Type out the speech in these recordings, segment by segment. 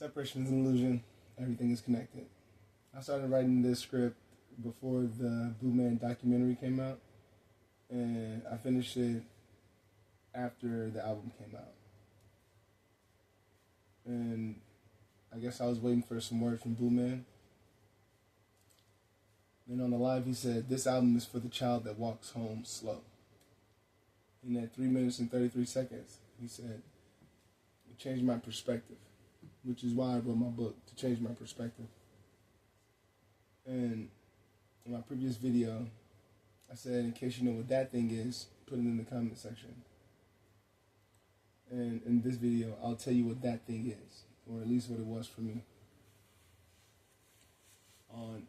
Separation is an illusion. Everything is connected. I started writing this script before the Blue Man documentary came out, and I finished it after the album came out. And I guess I was waiting for some word from Blue Man. Then on the live, he said, "This album is for the child that walks home slow." In that 3 minutes and 33 seconds, he said, it changed my perspective, which is why I wrote my book, to change my perspective. And in my previous video, I said, in case you know what that thing is, put it in the comment section. And in this video, I'll tell you what that thing is, or at least what it was for me. On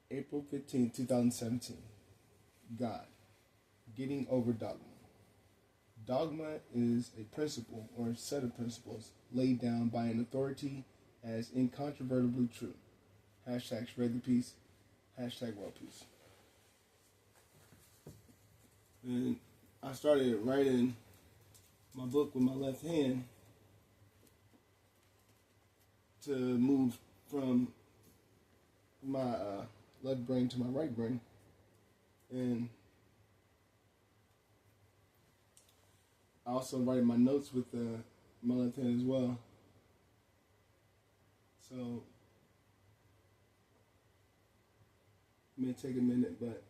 April 15, 2017, God, getting over dogma. Dogma is a principle or a set of principles laid down by an authority as incontrovertibly true. Hashtag spread the peace. Hashtag world peace. And I started writing my book with my left hand to move from my left brain to my right brain. And I also write my notes with my left hand as well. So it may take a minute, but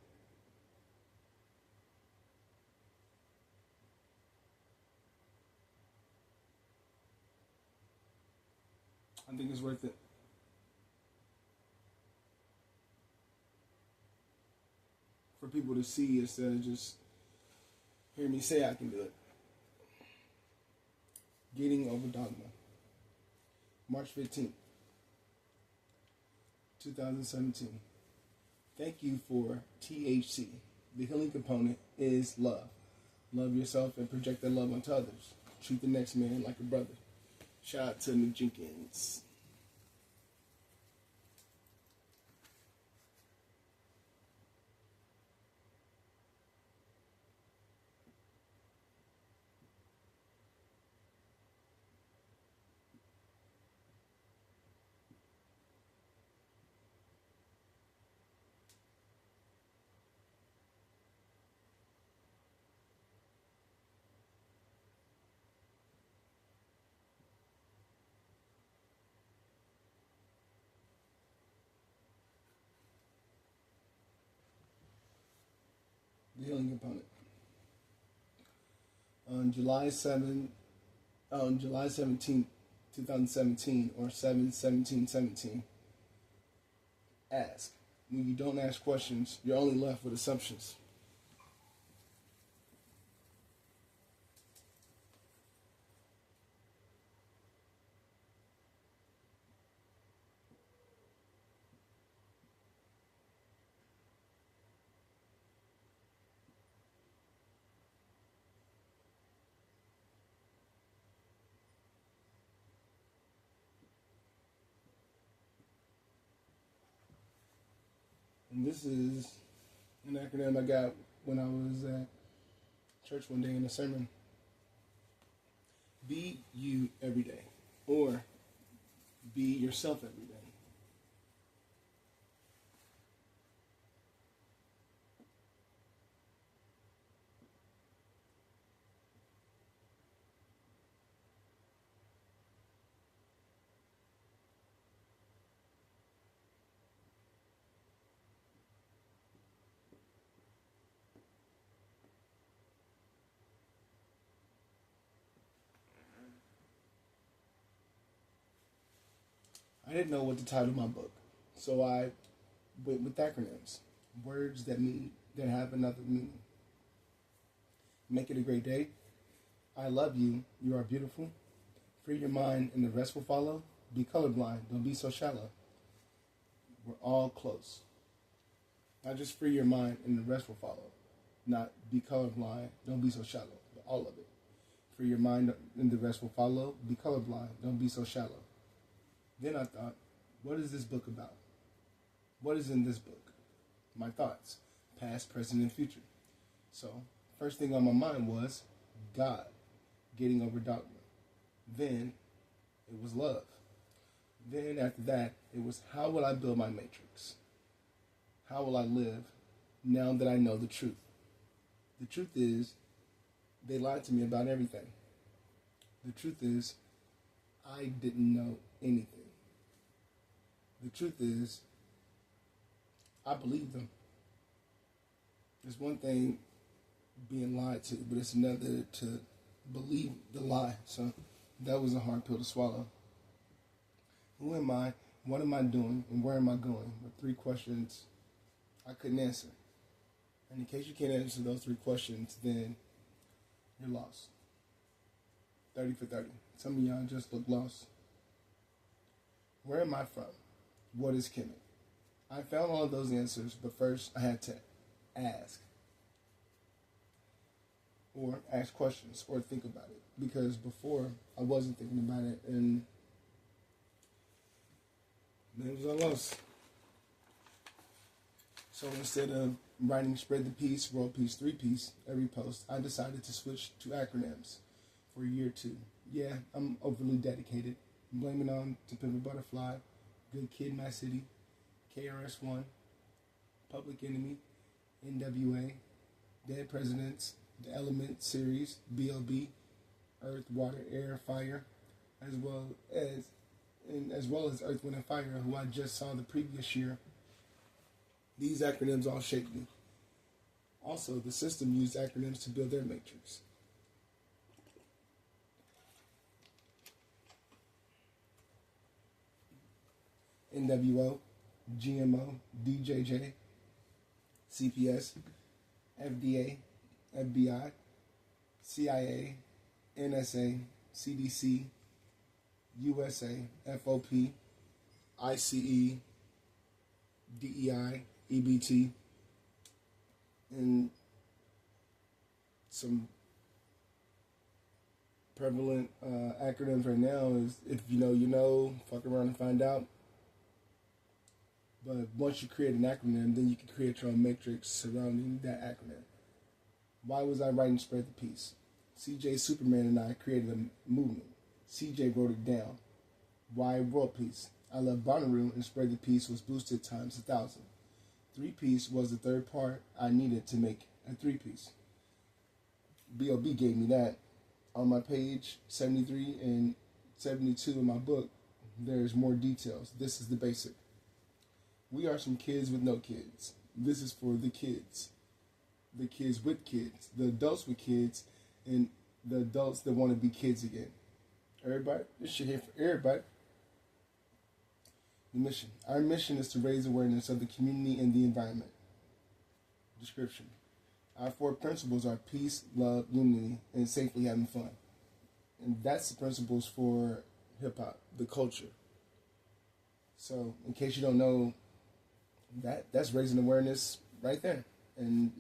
I think it's worth it. For people to see instead of just hear me say I can do it. Getting over dogma. March 15th, 2017. Thank you for THC. The healing component is love. Love yourself and project that love onto others. Treat the next man like a brother. Shout out to Nick Jenkins. The healing component. On July 17th, 2017, or 7/17/17, ask. When you don't ask questions, you're only left with assumptions. And this is an acronym I got when I was at church one day in a sermon. Be you every day, or be yourself every day. I didn't know what to title my book, so I went with acronyms, words that have another meaning. Make it a great day. I love you. You are beautiful. Free your mind, and the rest will follow. Be colorblind. Don't be so shallow. We're all close. Not just free your mind, and the rest will follow. Not be colorblind. Don't be so shallow. But all of it. Free your mind, and the rest will follow. Be colorblind. Don't be so shallow. Then I thought, what is this book about? What is in this book? My thoughts, past, present, and future. So, first thing on my mind was God, getting over dogma. Then, it was love. Then after that, it was how will I build my matrix? How will I live now that I know the truth? The truth is, they lied to me about everything. The truth is, I didn't know anything. The truth is, I believed them. It's one thing being lied to, but it's another to believe the lie. So that was a hard pill to swallow. Who am I? What am I doing? And where am I going? Were 3 questions I couldn't answer. And in case you can't answer those 3 questions, then you're lost. 30 for 30. Some of y'all just look lost. Where am I from? What is Kemet? I found all of those answers, but first I had to ask. Or ask questions, or think about it. Because before, I wasn't thinking about it, and then it was all lost. So instead of writing Spread the Peace, World Peace, 3-piece every post, I decided to switch to acronyms for year 2. Yeah, I'm overly dedicated. I'm blaming on To Pimp a Butterfly, Good Kid, My City, KRS-One, Public Enemy, NWA, Dead Presidents, The Element series, BLB, Earth, Water, Air, Fire, as well as Earth, Wind, and Fire, who I just saw the previous year. These acronyms all shaped me. Also, the system used acronyms to build their matrix. NWO, GMO, DJJ, CPS, FDA, FBI, CIA, NSA, CDC, USA, FOP, ICE, DEI, EBT, and some prevalent acronyms right now is if you know, you know, fuck around and find out. But once you create an acronym, then you can create your own matrix surrounding that acronym. Why was I writing Spread the Peace? CJ Superman and I created a movement. CJ wrote it down. Why World Peace? I love Bonnaroo, and Spread the Peace was boosted times 1,000. 3-piece was the third part I needed to make a 3-piece. B.O.B. gave me that. On my page 73 and 72 in my book, there's more details. This is the basic. We are some kids with no kids. This is for the kids with kids, the adults with kids, and the adults that want to be kids again. Everybody, this shit here for everybody. The mission. Our mission is to raise awareness of the community and the environment. Description. Our 4 principles are peace, love, unity, and safely having fun. And that's the principles for hip-hop, the culture. So, in case you don't know, that's raising awareness right there. And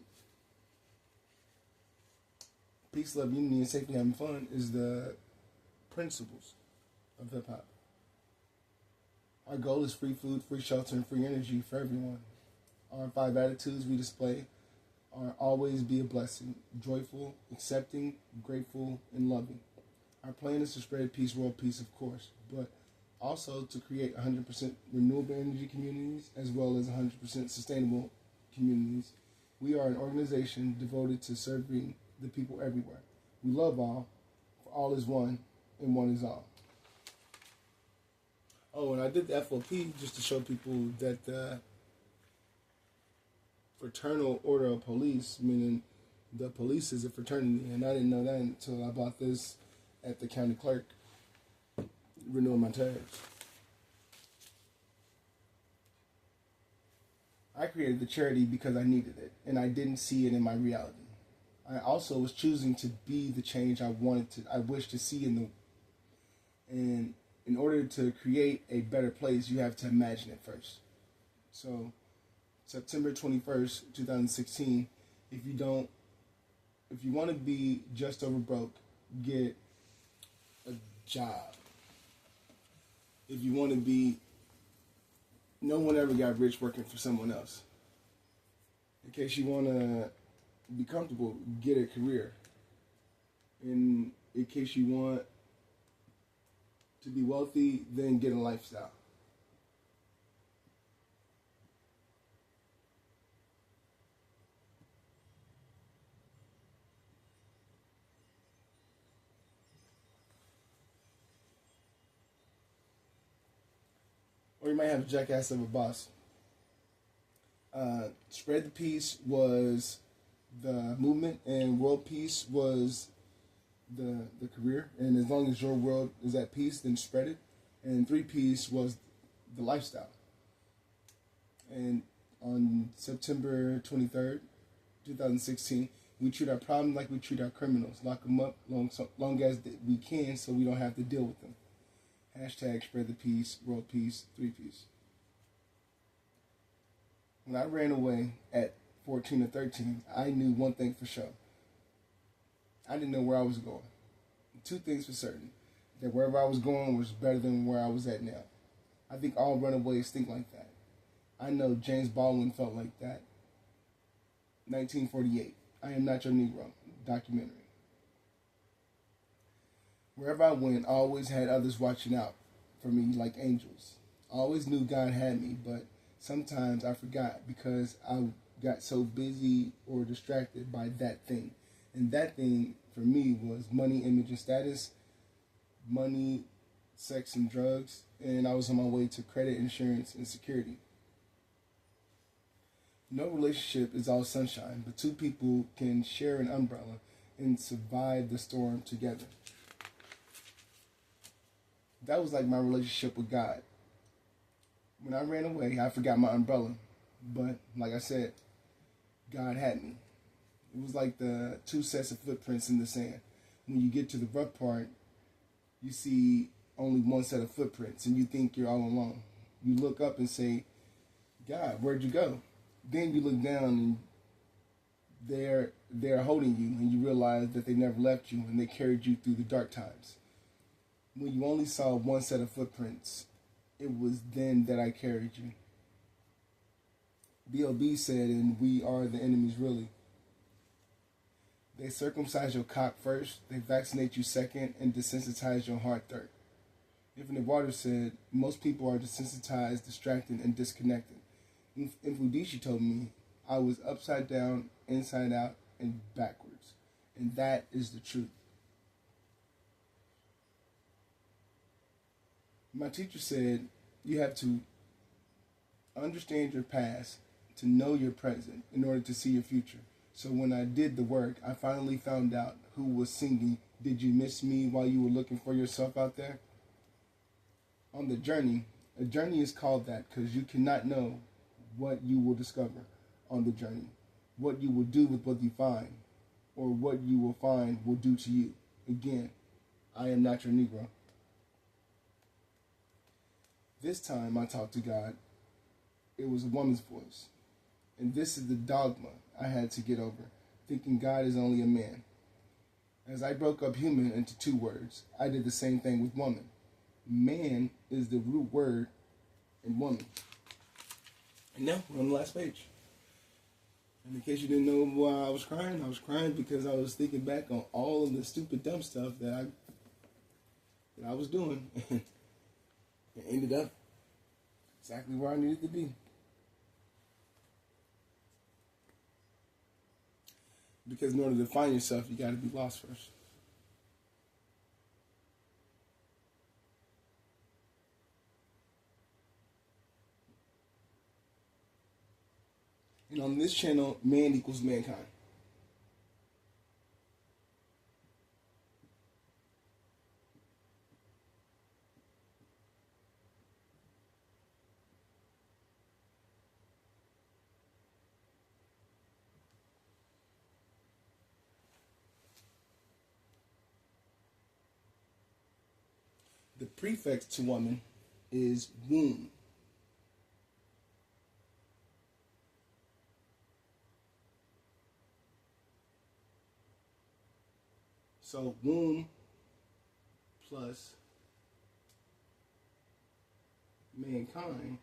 peace, love, unity, and safely having fun is the principles of hip-hop. Our goal is free food, free shelter, and free energy for everyone. Our 5 attitudes we display are always be a blessing, joyful, accepting, grateful, and loving. Our plan is to spread peace, world peace, of course, but also to create 100% renewable energy communities as well as 100% sustainable communities. We are an organization devoted to serving the people everywhere. We love all, for all is one, and one is all. Oh, and I did the FOP just to show people that the Fraternal Order of Police, meaning the police is a fraternity, and I didn't know that until I bought this at the county clerk, renewing my tags. I created the charity because I needed it, and I didn't see it in my reality. I also was choosing to be the change I wished to see and in order to create a better place, you have to imagine it first. So, September 21st, 2016, if you want to be just over broke, get a job. If you want to be, no one ever got rich working for someone else. In case you want to be comfortable, get a career. In case you want to be wealthy than get a lifestyle. Or you might have a jackass of a boss. Spread the peace was the movement, and world peace was the career. And as long as your world is at peace, then spread it. And three peace was the lifestyle. And on September 23rd, 2016, we treat our problems like we treat our criminals. Lock them up long as we can so we don't have to deal with them. Hashtag spread the peace, world peace, three peace. When I ran away at 14 or 13, I knew one thing for sure. I didn't know where I was going. Two things for certain. That wherever I was going was better than where I was at now. I think all runaways think like that. I know James Baldwin felt like that. 1948. I Am Not Your Negro documentary. Wherever I went, I always had others watching out for me like angels. I always knew God had me, but sometimes I forgot because I got so busy or distracted by that thing. And that thing for me was money, image, and status, money, sex, and drugs, and I was on my way to credit, insurance, and security. No relationship is all sunshine, but two people can share an umbrella and survive the storm together. That was like my relationship with God. When I ran away, I forgot my umbrella. But like I said, God had me. It was like the two sets of footprints in the sand. When you get to the rough part, you see only one set of footprints and you think you're all alone. You look up and say, God, where'd you go? Then you look down and they're holding you, and you realize that they never left you and they carried you through the dark times. When you only saw one set of footprints, it was then that I carried you. B.O.B. said, and we are the enemies really. They circumcise your cock first, they vaccinate you second, and desensitize your heart third. Infinite Water said, most people are desensitized, distracted, and disconnected. Infudishi told me I was upside down, inside out, and backwards. And that is the truth. My teacher said you have to understand your past to know your present in order to see your future. So when I did the work, I finally found out who was singing Did You Miss Me while you were looking for yourself out there? On the journey, a journey is called that because you cannot know what you will discover on the journey, what you will do with what you find, or what you will find will do to you. Again, I am not your Negro. This time I talked to God. It was a woman's voice. And this is the dogma I had to get over, thinking God is only a man. As I broke up human into two words, I did the same thing with woman. Man is the root word in woman. And now we're on the last page. And in case you didn't know why I was crying because I was thinking back on all of the stupid dumb stuff that I was doing. And ended up exactly where I needed to be. Because in order to find yourself, you got to be lost first. And on this channel, man equals mankind. The prefix to woman is womb. So womb plus mankind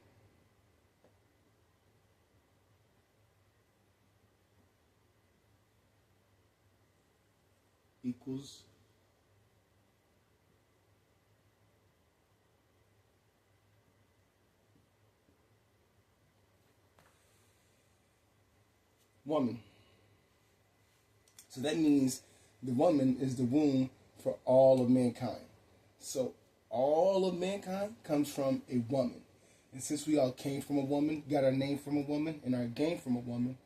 equals woman. So that means the woman is the womb for all of mankind. So all of mankind comes from a woman. And since we all came from a woman, got our name from a woman, and our game from a woman,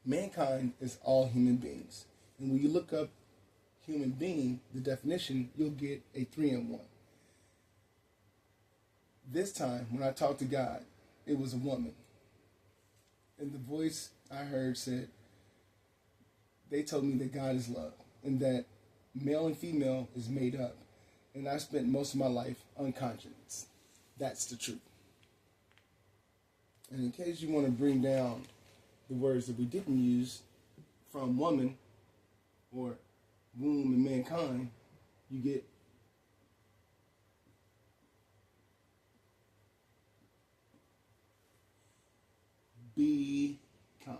mankind is all human beings. And when you look up human being, the definition, you'll get a 3-in-1. This time, when I talked to God, it was a woman. And the voice I heard said, they told me that God is love and that male and female is made up. And I spent most of my life unconscious. That's the truth. And in case you want to bring down the words that we didn't use from woman or womb and mankind, you get be kind.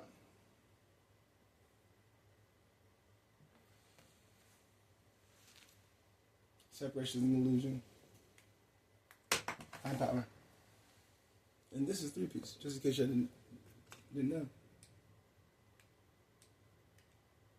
Separation is an illusion. High power. And this is 3-piece, just in case you didn't know.